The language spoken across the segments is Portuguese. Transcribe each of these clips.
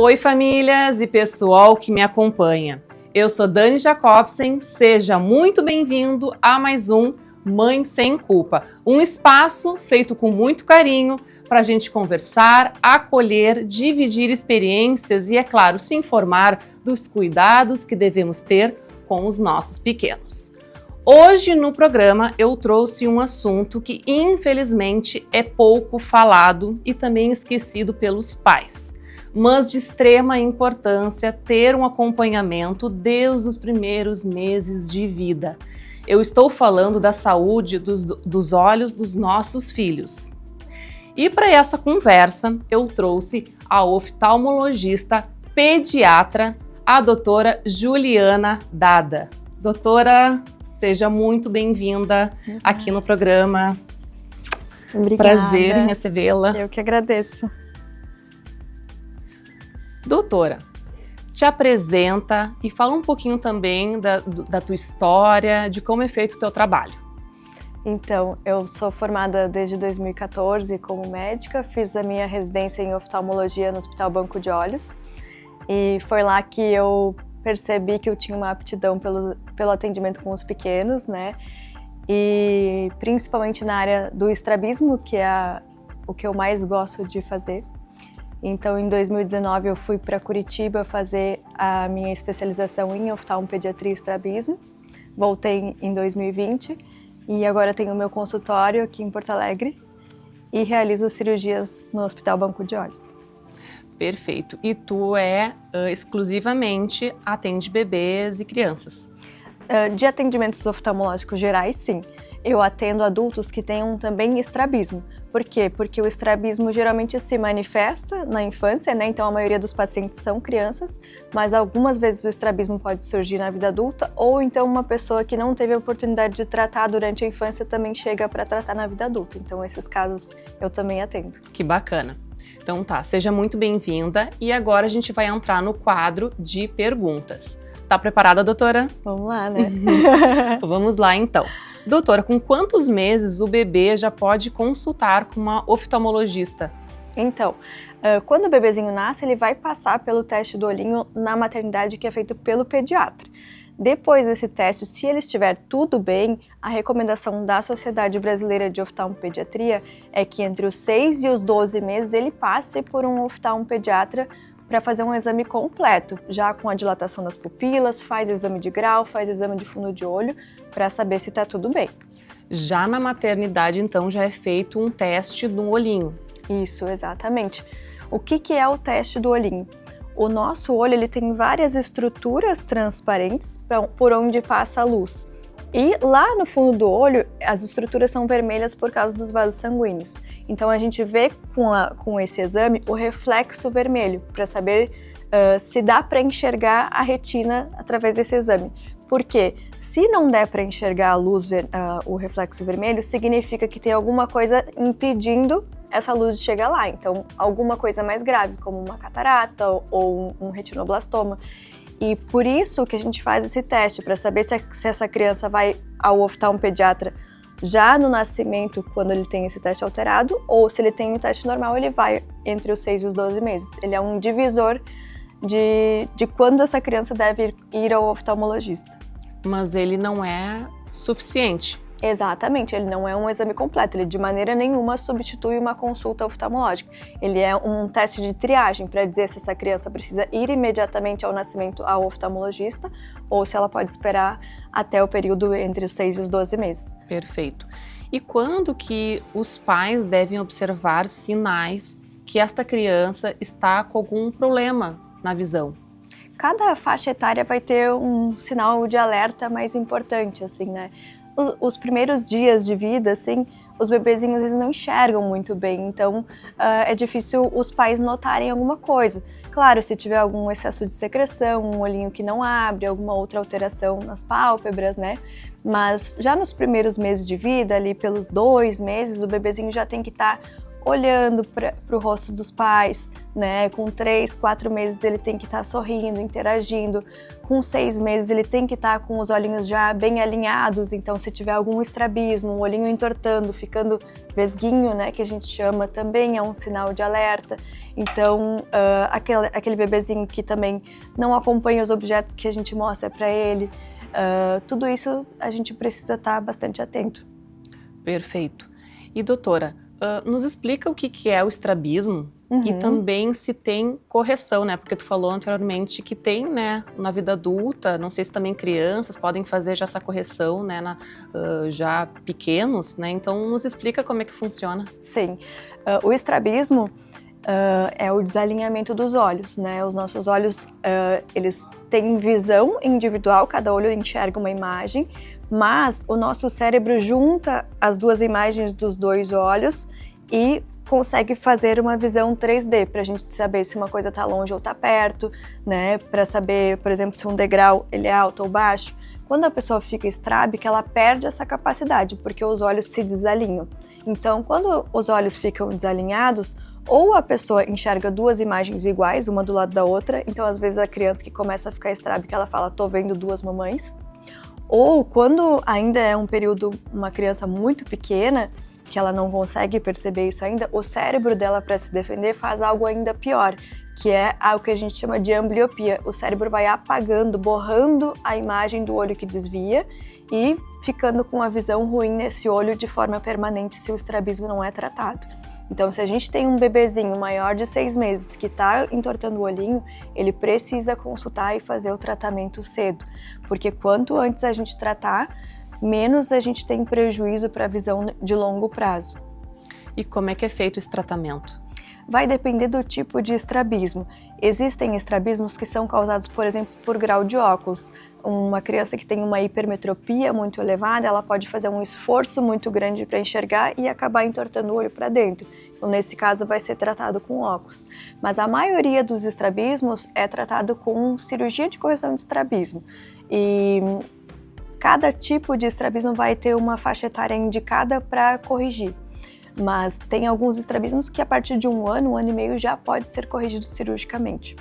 Oi, famílias e pessoal que me acompanha. Eu sou Dani Jacobsen, seja muito bem-vindo a mais um Mãe Sem Culpa, um espaço feito com muito carinho para a gente conversar, acolher, dividir experiências e, é claro, se informar dos cuidados que devemos ter com os nossos pequenos. Hoje no programa eu trouxe um assunto que infelizmente é pouco falado e também esquecido pelos pais, mas de extrema importância ter um acompanhamento desde os primeiros meses de vida. Eu estou falando da saúde dos olhos dos nossos filhos. E para essa conversa eu trouxe a oftalmologista pediatra, a doutora Juliana Dada. Doutora, seja muito bem-vinda aqui no programa. Obrigada. Prazer em recebê-la. Eu que agradeço. Doutora, te apresenta e fala um pouquinho também da tua história, de como é feito o teu trabalho. Então, eu sou formada desde 2014 como médica, fiz a minha residência em oftalmologia no Hospital Banco de Olhos e foi lá que eu percebi que eu tinha uma aptidão pelo atendimento com os pequenos, né? E principalmente na área do estrabismo, que é o que eu mais gosto de fazer. Então, em 2019, eu fui para Curitiba fazer a minha especialização em oftalmopediatria e estrabismo. Voltei em 2020 e agora tenho o meu consultório aqui em Porto Alegre e realizo cirurgias no Hospital Banco de Olhos. Perfeito. E tu exclusivamente atende bebês e crianças? De atendimentos oftalmológicos gerais, sim. Eu atendo adultos que tenham também estrabismo. Por quê? Porque o estrabismo geralmente se manifesta na infância, né? Então a maioria dos pacientes são crianças, mas algumas vezes o estrabismo pode surgir na vida adulta, ou então uma pessoa que não teve a oportunidade de tratar durante a infância também chega para tratar na vida adulta. Então esses casos eu também atendo. Que bacana. Então tá, seja muito bem-vinda e agora a gente vai entrar no quadro de perguntas. Tá preparada, doutora? Vamos lá, né? Vamos lá, então. Doutora, com quantos meses o bebê já pode consultar com uma oftalmologista? Então, quando o bebezinho nasce, ele vai passar pelo teste do olhinho na maternidade que é feito pelo pediatra. Depois desse teste, se ele estiver tudo bem, a recomendação da Sociedade Brasileira de Oftalmopediatria é que entre os 6 e os 12 meses ele passe por um oftalmopediatra para fazer um exame completo, já com a dilatação das pupilas, faz exame de grau, faz exame de fundo de olho, para saber se está tudo bem. Já na maternidade, então, já é feito um teste no olhinho. Isso, exatamente. O que é o teste do olhinho? O nosso olho ele tem várias estruturas transparentes por onde passa a luz. E lá no fundo do olho, as estruturas são vermelhas por causa dos vasos sanguíneos. Então a gente vê com esse exame o reflexo vermelho, para saber se dá para enxergar a retina através desse exame. Porque se não der para enxergar a luz, o reflexo vermelho, significa que tem alguma coisa impedindo essa luz de chegar lá. Então, alguma coisa mais grave, como uma catarata ou um retinoblastoma. E por isso que a gente faz esse teste, para saber se essa criança vai ao oftalmopediatra já no nascimento, quando ele tem esse teste alterado, ou se ele tem um teste normal, ele vai entre os 6 e os 12 meses. Ele é um divisor de quando essa criança deve ir ao oftalmologista. Mas ele não é suficiente. Exatamente, ele não é um exame completo, ele de maneira nenhuma substitui uma consulta oftalmológica. Ele é um teste de triagem para dizer se essa criança precisa ir imediatamente ao nascimento ao oftalmologista ou se ela pode esperar até o período entre os 6 e os 12 meses. Perfeito. E quando que os pais devem observar sinais que esta criança está com algum problema na visão? Cada faixa etária vai ter um sinal de alerta mais importante, assim, né? Os primeiros dias de vida, assim, os bebezinhos eles não enxergam muito bem, então é difícil os pais notarem alguma coisa. Claro, se tiver algum excesso de secreção, um olhinho que não abre, alguma outra alteração nas pálpebras, né? Mas já nos primeiros meses de vida, ali pelos 2 meses, o bebezinho já tem que estar olhando para o rosto dos pais, né? Com 3, 4 meses ele tem que estar sorrindo, interagindo. Com 6 meses ele tem que estar com os olhinhos já bem alinhados, então se tiver algum estrabismo, um olhinho entortando, ficando vesguinho, né, que a gente chama, também é um sinal de alerta. Então, aquele bebezinho que também não acompanha os objetos que a gente mostra para ele, tudo isso a gente precisa estar bastante atento. Perfeito. E doutora, nos explica o que é o estrabismo e Uhum. também se tem correção, né? Porque tu falou anteriormente que tem, né, na vida adulta, não sei se também crianças podem fazer já essa correção, né, já pequenos, né? Então nos explica como é que funciona. Sim. O estrabismo é o desalinhamento dos olhos, né? Os nossos olhos, eles têm visão individual, cada olho enxerga uma imagem, mas o nosso cérebro junta as duas imagens dos dois olhos e consegue fazer uma visão 3D, para a gente saber se uma coisa está longe ou está perto, né? Para saber, por exemplo, se um degrau ele é alto ou baixo. Quando a pessoa fica estrábica, ela perde essa capacidade, porque os olhos se desalinham. Então, quando os olhos ficam desalinhados, ou a pessoa enxerga duas imagens iguais, uma do lado da outra, então às vezes a criança que começa a ficar estrábica, ela fala, tô vendo duas mamães. Ou quando ainda é um período, uma criança muito pequena, que ela não consegue perceber isso ainda, o cérebro dela, para se defender, faz algo ainda pior, que é o que a gente chama de ambliopia. O cérebro vai apagando, borrando a imagem do olho que desvia e ficando com a visão ruim nesse olho de forma permanente se o estrabismo não é tratado. Então, se a gente tem um bebezinho maior de 6 meses que está entortando o olhinho, ele precisa consultar e fazer o tratamento cedo, porque quanto antes a gente tratar, menos a gente tem prejuízo para a visão de longo prazo. E como é que é feito esse tratamento? Vai depender do tipo de estrabismo. Existem estrabismos que são causados, por exemplo, por grau de óculos. Uma criança que tem uma hipermetropia muito elevada, ela pode fazer um esforço muito grande para enxergar e acabar entortando o olho para dentro. Então, nesse caso, vai ser tratado com óculos. Mas a maioria dos estrabismos é tratado com cirurgia de correção de estrabismo. E cada tipo de estrabismo vai ter uma faixa etária indicada para corrigir. Mas tem alguns estrabismos que a partir de 1 ano, 1 ano e meio já pode ser corrigido cirurgicamente.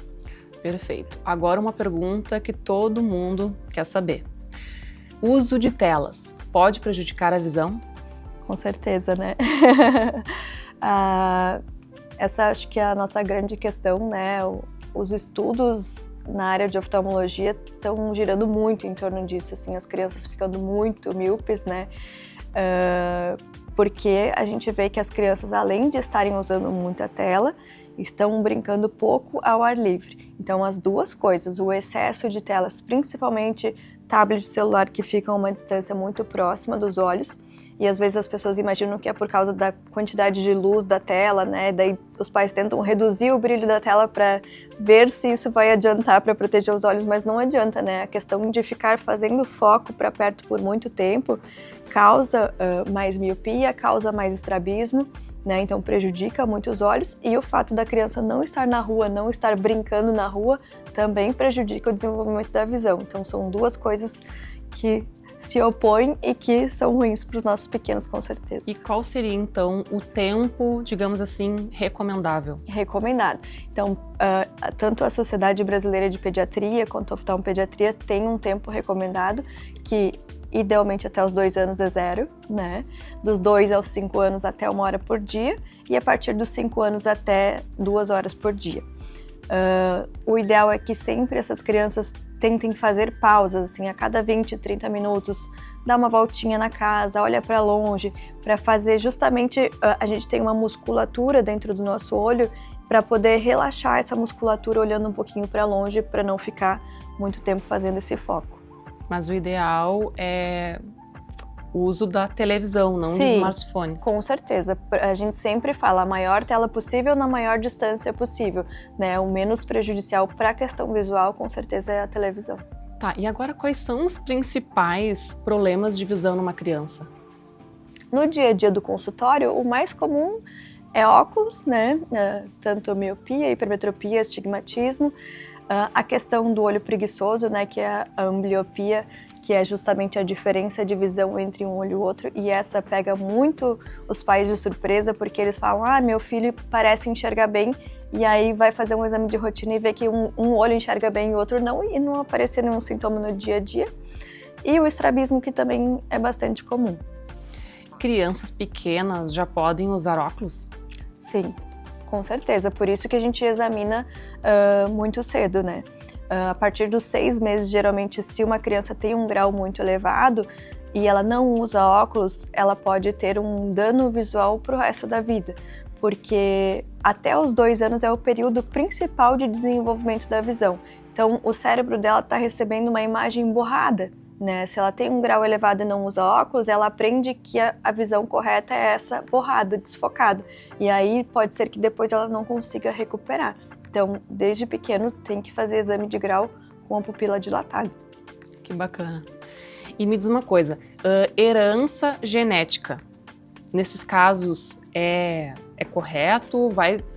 Perfeito. Agora uma pergunta que todo mundo quer saber. Uso de telas pode prejudicar a visão? Com certeza, né? Essa acho que é a nossa grande questão, né? Os estudos na área de oftalmologia estão girando muito em torno disso, assim, as crianças ficando muito míopes, né? Porque a gente vê que as crianças, além de estarem usando muita tela, estão brincando pouco ao ar livre. Então, as duas coisas, o excesso de telas, principalmente tablet e celular que ficam a uma distância muito próxima dos olhos, e às vezes as pessoas imaginam que é por causa da quantidade de luz da tela, né? Daí os pais tentam reduzir o brilho da tela para ver se isso vai adiantar para proteger os olhos, mas não adianta, né? A questão de ficar fazendo foco para perto por muito tempo causa mais miopia, causa mais estrabismo, né? Então prejudica muito os olhos, e o fato da criança não estar na rua, não estar brincando na rua, também prejudica o desenvolvimento da visão. Então são duas coisas que se opõem e que são ruins para os nossos pequenos, com certeza. E qual seria, então, o tempo, digamos assim, recomendável? Recomendado. Então, tanto a Sociedade Brasileira de Pediatria quanto a Oftalmopediatria tem um tempo recomendado que, idealmente, até os 2 anos é 0, né? Dos 2 aos 5 anos até 1 hora por dia, e a partir dos 5 anos até 2 horas por dia. O ideal é que sempre essas crianças tentem fazer pausas, assim, a cada 20, 30 minutos, dar uma voltinha na casa, olha para longe, para fazer justamente, a gente tem uma musculatura dentro do nosso olho, para poder relaxar essa musculatura olhando um pouquinho para longe, para não ficar muito tempo fazendo esse foco. Mas o ideal é o uso da televisão, não dos smartphones. Com certeza. A gente sempre fala a maior tela possível na maior distância possível, né? O menos prejudicial para a questão visual, com certeza, é a televisão. Tá, e agora quais são os principais problemas de visão numa criança? No dia a dia do consultório, o mais comum é óculos, né? Tanto miopia, hipermetropia, astigmatismo. A questão do olho preguiçoso, né, que é a ambliopia, que é justamente a diferença de visão entre um olho e o outro, e essa pega muito os pais de surpresa, porque eles falam, meu filho parece enxergar bem, e aí vai fazer um exame de rotina e vê que um olho enxerga bem e o outro não, e não aparecer nenhum sintoma no dia a dia. E o estrabismo, que também é bastante comum. Crianças pequenas já podem usar óculos? Sim. Com certeza, por isso que a gente examina muito cedo, né? A partir dos 6 meses, geralmente, se uma criança tem um grau muito elevado e ela não usa óculos, ela pode ter um dano visual para o resto da vida, porque até os 2 anos é o período principal de desenvolvimento da visão. Então, o cérebro dela está recebendo uma imagem borrada, né? Se ela tem um grau elevado e não usa óculos, ela aprende que a visão correta é essa borrada, desfocada. E aí pode ser que depois ela não consiga recuperar. Então, desde pequeno, tem que fazer exame de grau com a pupila dilatada. Que bacana. E me diz uma coisa, herança genética, nesses casos é correto?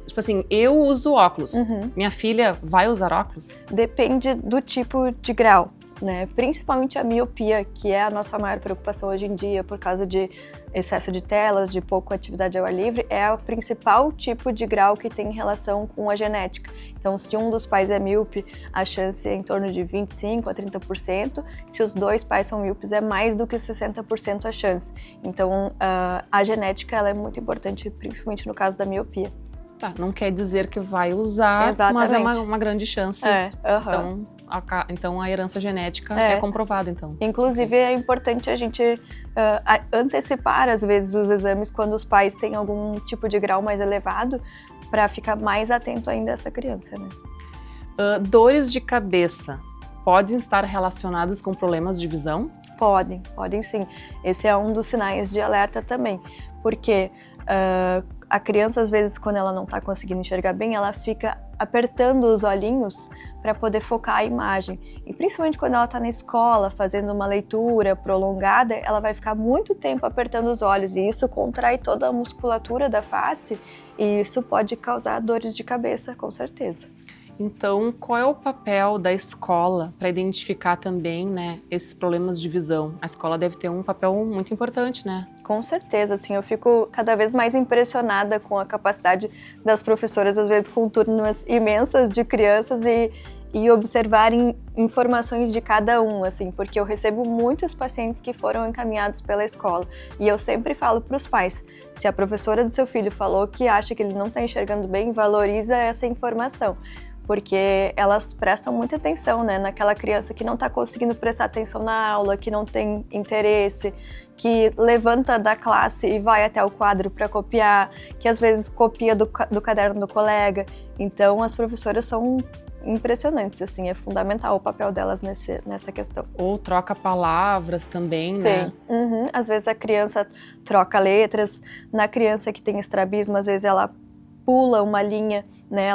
Tipo assim, eu uso óculos, minha filha vai usar óculos? Depende do tipo de grau, né? Principalmente a miopia, que é a nossa maior preocupação hoje em dia por causa de excesso de telas, de pouca atividade ao ar livre, é o principal tipo de grau que tem relação com a genética. Então, se um dos pais é míope, a chance é em torno de 25% a 30%. Se os 2 pais são míopes, é mais do que 60% a chance. Então, a genética ela é muito importante, principalmente no caso da miopia. Tá, não quer dizer que vai usar, Exatamente. mas é uma grande chance. Então, a herança genética é comprovada, então. Inclusive, é importante a gente antecipar, às vezes, os exames quando os pais têm algum tipo de grau mais elevado, para ficar mais atento ainda a essa criança, né? Dores de cabeça podem estar relacionados com problemas de visão? Podem sim. Esse é um dos sinais de alerta também, porque a criança, às vezes, quando ela não está conseguindo enxergar bem, ela fica apertando os olhinhos para poder focar a imagem. E principalmente quando ela está na escola, fazendo uma leitura prolongada, ela vai ficar muito tempo apertando os olhos, e isso contrai toda a musculatura da face, e isso pode causar dores de cabeça, com certeza. Então, qual é o papel da escola para identificar também, né, esses problemas de visão? A escola deve ter um papel muito importante, né? Com certeza, assim, eu fico cada vez mais impressionada com a capacidade das professoras, às vezes com turmas imensas de crianças e observarem informações de cada um, assim, porque eu recebo muitos pacientes que foram encaminhados pela escola, e eu sempre falo para os pais, se a professora do seu filho falou que acha que ele não está enxergando bem, valoriza essa informação, porque elas prestam muita atenção, né, naquela criança que não está conseguindo prestar atenção na aula, que não tem interesse, que levanta da classe e vai até o quadro para copiar, que às vezes copia do caderno do colega. Então, as professoras são impressionantes, assim, é fundamental o papel delas nessa questão. Ou troca palavras também, Sim. né? Às vezes a criança troca letras, na criança que tem estrabismo, às vezes ela pula uma linha, né?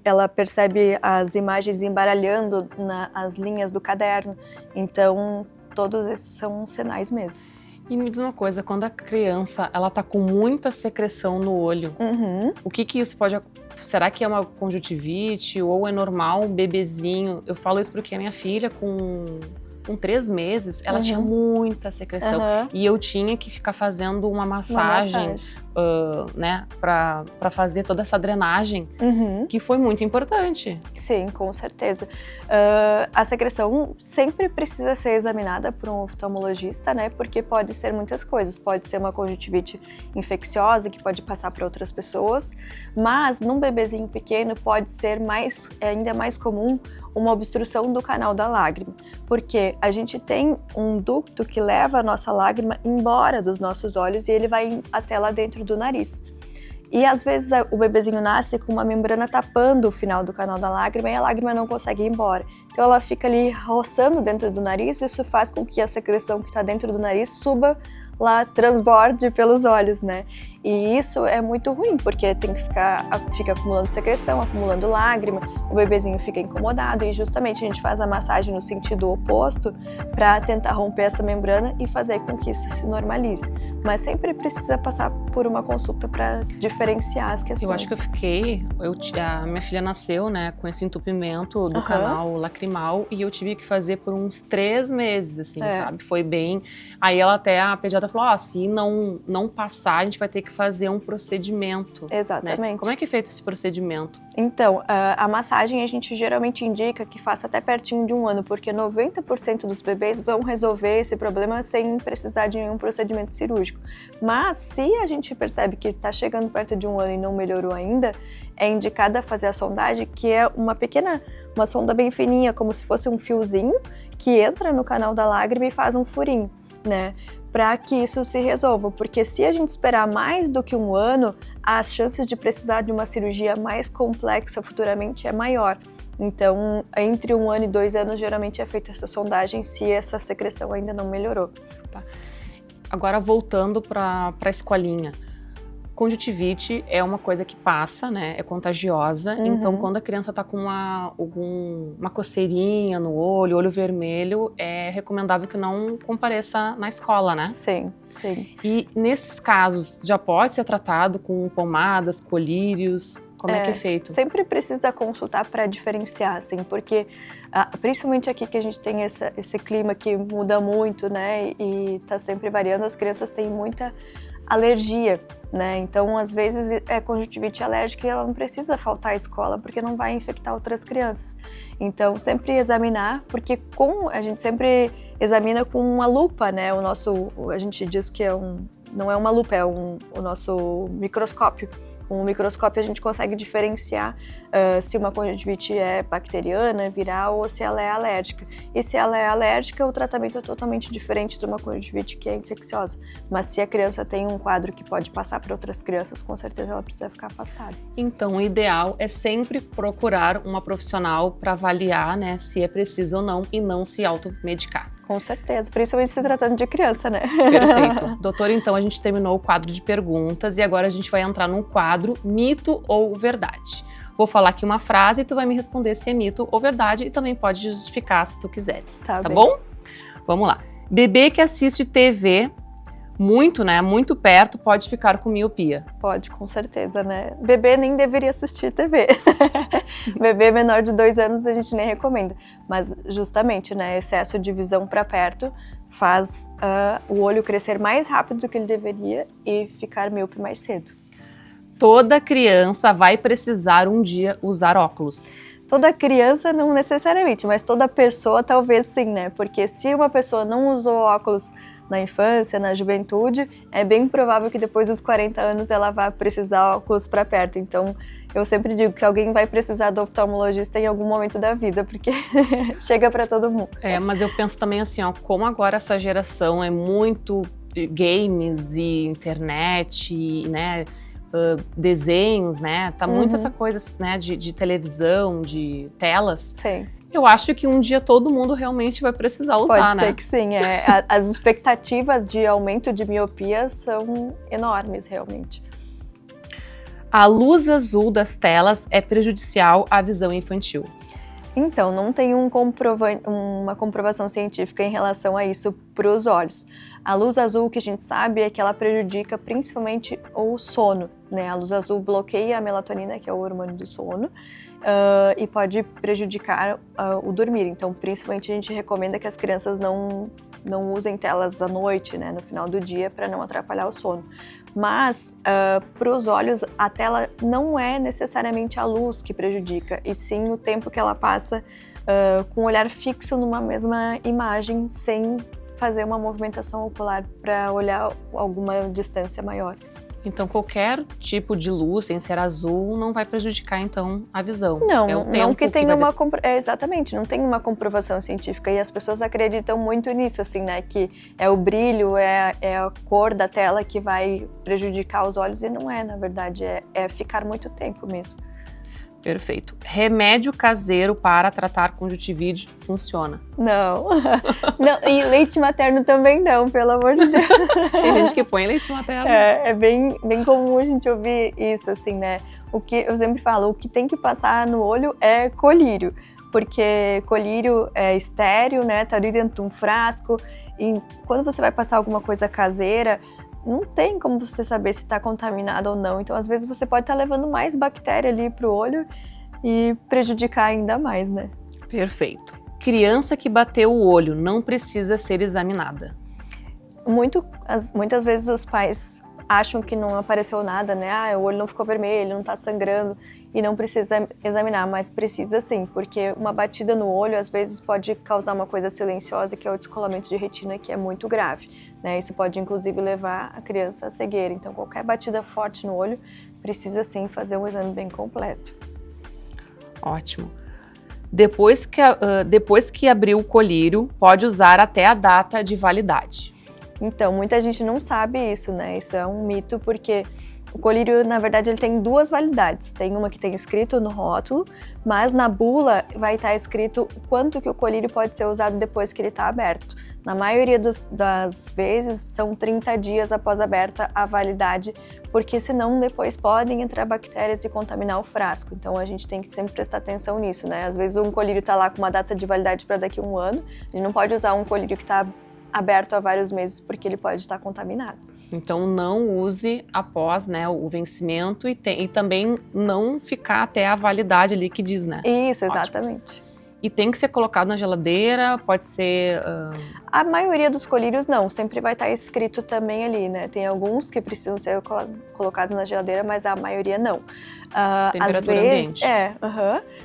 Ela percebe as imagens embaralhando as linhas do caderno. Então, todos esses são sinais mesmo. E me diz uma coisa, quando a criança ela tá com muita secreção no olho, o que isso pode... Será que é uma conjuntivite ou é normal um bebezinho? Eu falo isso porque a minha filha com 3 meses, ela tinha muita secreção. E eu tinha que ficar fazendo uma massagem. Né, para fazer toda essa drenagem, que foi muito importante. Sim, com certeza. A secreção sempre precisa ser examinada por um oftalmologista, né, porque pode ser muitas coisas. Pode ser uma conjuntivite infecciosa que pode passar para outras pessoas, mas num bebezinho pequeno pode ser ainda mais comum uma obstrução do canal da lágrima, porque a gente tem um ducto que leva a nossa lágrima embora dos nossos olhos e ele vai até lá dentro do nariz. E às vezes o bebezinho nasce com uma membrana tapando o final do canal da lágrima e a lágrima não consegue ir embora. Então ela fica ali roçando dentro do nariz e isso faz com que a secreção que está dentro do nariz suba lá, transborde pelos olhos, né? E isso é muito ruim, porque fica acumulando secreção, acumulando lágrima, o bebezinho fica incomodado e justamente a gente faz a massagem no sentido oposto para tentar romper essa membrana e fazer com que isso se normalize. Mas sempre precisa passar por uma consulta para diferenciar as questões. Eu acho que a minha filha nasceu, né, com esse entupimento do canal lacrimal e eu tive que fazer por uns 3 meses, assim, sabe? Foi bem... Aí a pediatra falou, se não passar, a gente vai ter que fazer um procedimento. Exatamente. Né? Como é que é feito esse procedimento? Então, a massagem a gente geralmente indica que faça até pertinho de 1 ano, porque 90% dos bebês vão resolver esse problema sem precisar de nenhum procedimento cirúrgico. cirúrgico. Mas se a gente percebe que está chegando perto de 1 ano e não melhorou ainda, é indicada fazer a sondagem, que é uma sonda bem fininha, como se fosse um fiozinho, que entra no canal da lágrima e faz um furinho, né? Para que isso se resolva, porque se a gente esperar mais do que 1 ano, as chances de precisar de uma cirurgia mais complexa futuramente é maior. Então, entre 1 ano e 2 anos, geralmente é feita essa sondagem se essa secreção ainda não melhorou. Tá. Agora, voltando para a escolinha. Conjuntivite é uma coisa que passa, né? É contagiosa. Então, quando a criança está com uma coceirinha no olho vermelho, é recomendável que não compareça na escola, né? Sim, sim. E nesses casos, já pode ser tratado com pomadas, colírios? Como é que é feito? Sempre precisa consultar para diferenciar, assim, porque principalmente aqui que a gente tem esse clima que muda muito, né? E está sempre variando, as crianças têm muita alergia, né? Então, às vezes, é conjuntivite alérgica e ela não precisa faltar à escola, porque não vai infectar outras crianças. Então, sempre examinar, porque a gente sempre examina com uma lupa, né? A gente diz que não é uma lupa, é o nosso microscópio. Com o microscópio a gente consegue diferenciar se uma conjuntivite é bacteriana, viral ou se ela é alérgica. E se ela é alérgica, o tratamento é totalmente diferente de uma conjuntivite que é infecciosa. Mas se a criança tem um quadro que pode passar para outras crianças, com certeza ela precisa ficar afastada. Então, o ideal é sempre procurar uma profissional para avaliar, né, se é preciso ou não e não se automedicar. Com certeza, principalmente se tratando de criança, né? Perfeito. Doutor, então a gente terminou o quadro de perguntas e agora a gente vai entrar num quadro mito ou verdade. Vou falar aqui uma frase e tu vai me responder se é mito ou verdade e também pode justificar se tu quiseres. Tá bom? Vamos lá. Bebê que assiste TV muito perto pode ficar com miopia. Pode, com certeza, né? Bebê nem deveria assistir TV. Bebê menor de 2 anos a gente nem recomenda. Mas justamente, né, excesso de visão para perto faz o olho crescer mais rápido do que ele deveria e ficar míope mais cedo. Toda criança vai precisar um dia usar óculos. Toda criança não necessariamente, mas toda pessoa talvez sim, né? Porque se uma pessoa não usou óculos na infância, na juventude, é bem provável que depois dos 40 anos ela vá precisar óculos para perto. Então, eu sempre digo que alguém vai precisar do oftalmologista em algum momento da vida, porque chega para todo mundo. Mas eu penso também assim, ó, como agora essa geração é muito games e internet, né? Desenhos, né? Tá muito essa coisa, né, de televisão, de telas. Sim. Eu acho que um dia todo mundo realmente vai precisar usar, né? Pode ser que sim. As expectativas de aumento de miopia são enormes, realmente. A luz azul das telas é prejudicial à visão infantil. Então, não tem uma comprovação científica em relação a isso para os olhos. A luz azul, que a gente sabe, é que ela prejudica principalmente o sono, né? A luz azul bloqueia a melatonina, que é o hormônio do sono, e pode prejudicar o dormir. Então, principalmente, a gente recomenda que as crianças não usem telas à noite, né, no final do dia, para não atrapalhar o sono. Mas, para os olhos, a tela não é necessariamente a luz que prejudica, e sim o tempo que ela passa com o olhar fixo numa mesma imagem, sem fazer uma movimentação ocular para olhar alguma distância maior. Então, qualquer tipo de luz, sem ser azul, não vai prejudicar, então, a visão. Não que tenha exatamente, não tem uma comprovação científica, e as pessoas acreditam muito nisso, assim, né, que é o brilho, é a cor da tela que vai prejudicar os olhos, e não é, na verdade, é ficar muito tempo mesmo. Perfeito. Remédio caseiro para tratar conjuntivite funciona? Não. E leite materno também não, pelo amor de Deus. Tem gente que põe leite materno. É bem comum a gente ouvir isso, assim, né? O que eu sempre falo, o que tem que passar no olho é colírio, porque colírio é estéril, né? Tá ali dentro de um frasco, e quando você vai passar alguma coisa caseira, não tem como você saber se está contaminado ou não. Então, às vezes, você pode estar levando mais bactéria ali para o olho e prejudicar ainda mais, né? Perfeito. Criança que bateu o olho não precisa ser examinada. Muitas vezes os pais acham que não apareceu nada, né? Ah, o olho não ficou vermelho, não tá sangrando e não precisa examinar, mas precisa sim, porque uma batida no olho às vezes pode causar uma coisa silenciosa, que é o descolamento de retina, que é muito grave, né? Isso pode inclusive levar a criança à cegueira. Então qualquer batida forte no olho precisa sim fazer um exame bem completo. Ótimo. Depois que abrir o colírio, pode usar até a data de validade. Então, muita gente não sabe isso, né? Isso é um mito, porque o colírio, na verdade, ele tem duas validades. Tem uma que tem escrito no rótulo, mas na bula vai estar escrito quanto que o colírio pode ser usado depois que ele está aberto. Na maioria das vezes, são 30 dias após aberta a validade, porque senão depois podem entrar bactérias e contaminar o frasco. Então, a gente tem que sempre prestar atenção nisso, né? Às vezes, um colírio está lá com uma data de validade para daqui a um ano. A gente não pode usar um colírio que está aberto há vários meses, porque ele pode estar contaminado. Então não use após, né, o vencimento e também não ficar até a validade ali que diz, né? Isso, Ótimo. exatamente. E tem que ser colocado na geladeira, pode ser... A maioria dos colírios não, sempre vai estar escrito também ali, né? Tem alguns que precisam ser colocados na geladeira, mas a maioria não. Temperatura ambiente.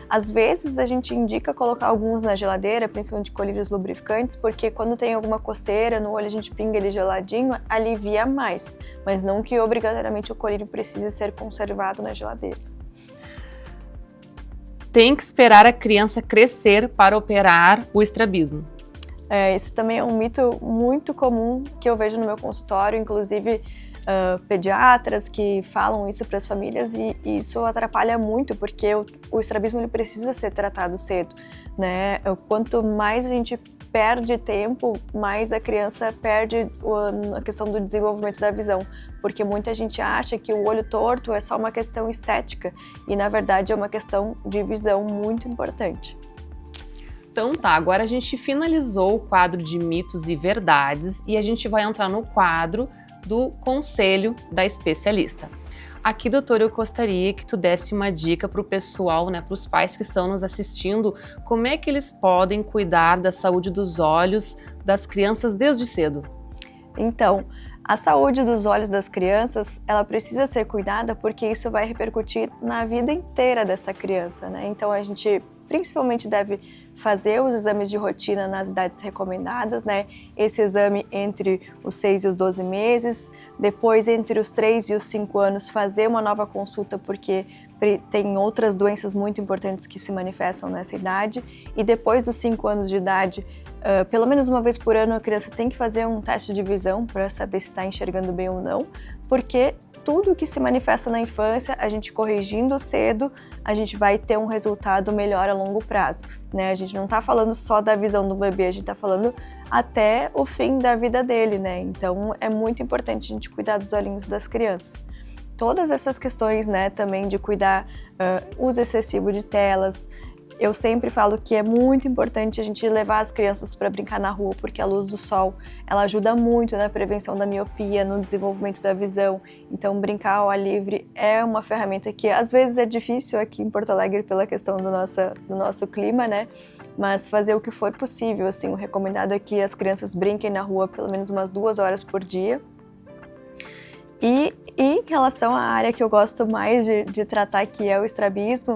Às vezes a gente indica colocar alguns na geladeira, principalmente colírios lubrificantes, porque quando tem alguma coceira no olho, a gente pinga ele geladinho, alivia mais. Mas não que obrigatoriamente o colírio precise ser conservado na geladeira. Tem que esperar a criança crescer para operar o estrabismo. Esse também é um mito muito comum que eu vejo no meu consultório, inclusive pediatras que falam isso para as famílias, e isso atrapalha muito, porque o estrabismo ele precisa ser tratado cedo, né? Quanto mais a gente perde tempo, mais a criança perde a questão do desenvolvimento da visão, porque muita gente acha que o olho torto é só uma questão estética e na verdade é uma questão de visão muito importante. Então tá, agora a gente finalizou o quadro de mitos e verdades e a gente vai entrar no quadro do conselho da especialista. Aqui, doutora, eu gostaria que tu desse uma dica para o pessoal, né, para os pais que estão nos assistindo, como é que eles podem cuidar da saúde dos olhos das crianças desde cedo? Então, a saúde dos olhos das crianças, ela precisa ser cuidada porque isso vai repercutir na vida inteira dessa criança, né? Então, a gente principalmente deve fazer os exames de rotina nas idades recomendadas, né? Esse exame entre os 6 e os 12 meses, depois entre os 3 e os 5 anos fazer uma nova consulta, porque tem outras doenças muito importantes que se manifestam nessa idade, e depois dos 5 anos de idade, pelo menos uma vez por ano a criança tem que fazer um teste de visão para saber se está enxergando bem ou não, porque tudo que se manifesta na infância, a gente corrigindo cedo, a gente vai ter um resultado melhor a longo prazo, né? A gente não está falando só da visão do bebê, a gente está falando até o fim da vida dele, né? Então é muito importante a gente cuidar dos olhinhos das crianças. Todas essas questões, né, também de cuidar uso excessivo de telas. Eu sempre falo que é muito importante a gente levar as crianças para brincar na rua, porque a luz do sol, ela ajuda muito na prevenção da miopia, no desenvolvimento da visão. Então, brincar ao ar livre é uma ferramenta que às vezes é difícil aqui em Porto Alegre pela questão do nosso clima, né? Mas fazer o que for possível, assim, o recomendado é que as crianças brinquem na rua pelo menos umas 2 horas por dia. E em relação à área que eu gosto mais de tratar, que é o estrabismo,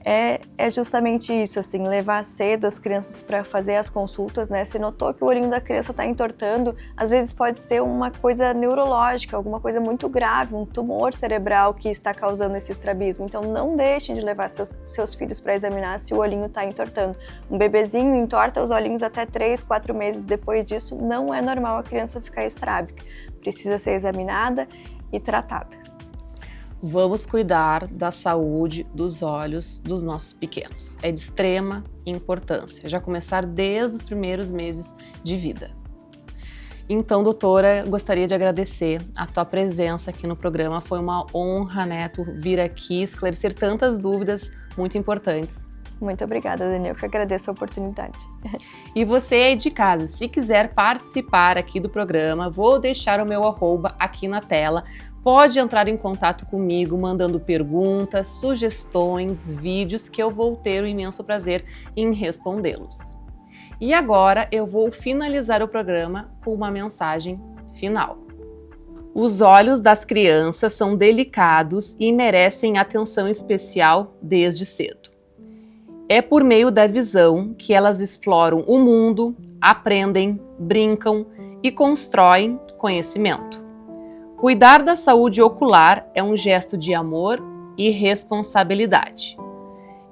é justamente isso, assim, levar cedo as crianças para fazer as consultas, né? Se notou que o olhinho da criança está entortando, às vezes pode ser uma coisa neurológica, alguma coisa muito grave, um tumor cerebral que está causando esse estrabismo. Então não deixem de levar seus filhos para examinar se o olhinho está entortando. Um bebezinho entorta os olhinhos até 3, 4 meses depois disso, não é normal a criança ficar estrábica. Precisa ser examinada e tratada. Vamos cuidar da saúde dos olhos dos nossos pequenos. É de extrema importância, já começar desde os primeiros meses de vida. Então, doutora, gostaria de agradecer a tua presença aqui no programa. Foi uma honra, né, tu vir aqui esclarecer tantas dúvidas muito importantes. Muito obrigada, Daniel, que agradeço a oportunidade. E você aí de casa, se quiser participar aqui do programa, vou deixar o meu @ aqui na tela. Pode entrar em contato comigo, mandando perguntas, sugestões, vídeos, que eu vou ter o imenso prazer em respondê-los. E agora eu vou finalizar o programa com uma mensagem final. Os olhos das crianças são delicados e merecem atenção especial desde cedo. É por meio da visão que elas exploram o mundo, aprendem, brincam e constroem conhecimento. Cuidar da saúde ocular é um gesto de amor e responsabilidade.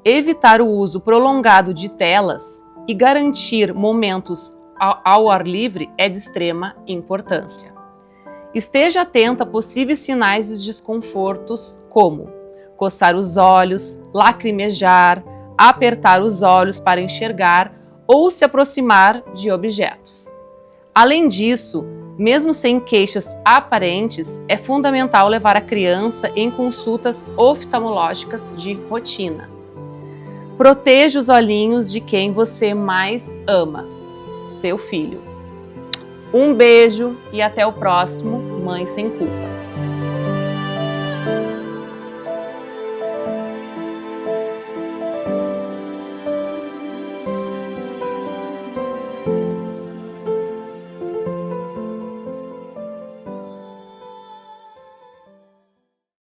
Evitar o uso prolongado de telas e garantir momentos ao ar livre é de extrema importância. Esteja atenta a possíveis sinais de desconfortos, como coçar os olhos, lacrimejar, apertar os olhos para enxergar ou se aproximar de objetos. Além disso, mesmo sem queixas aparentes, é fundamental levar a criança em consultas oftalmológicas de rotina. Proteja os olhinhos de quem você mais ama, seu filho. Um beijo e até o próximo Mãe Sem Culpa.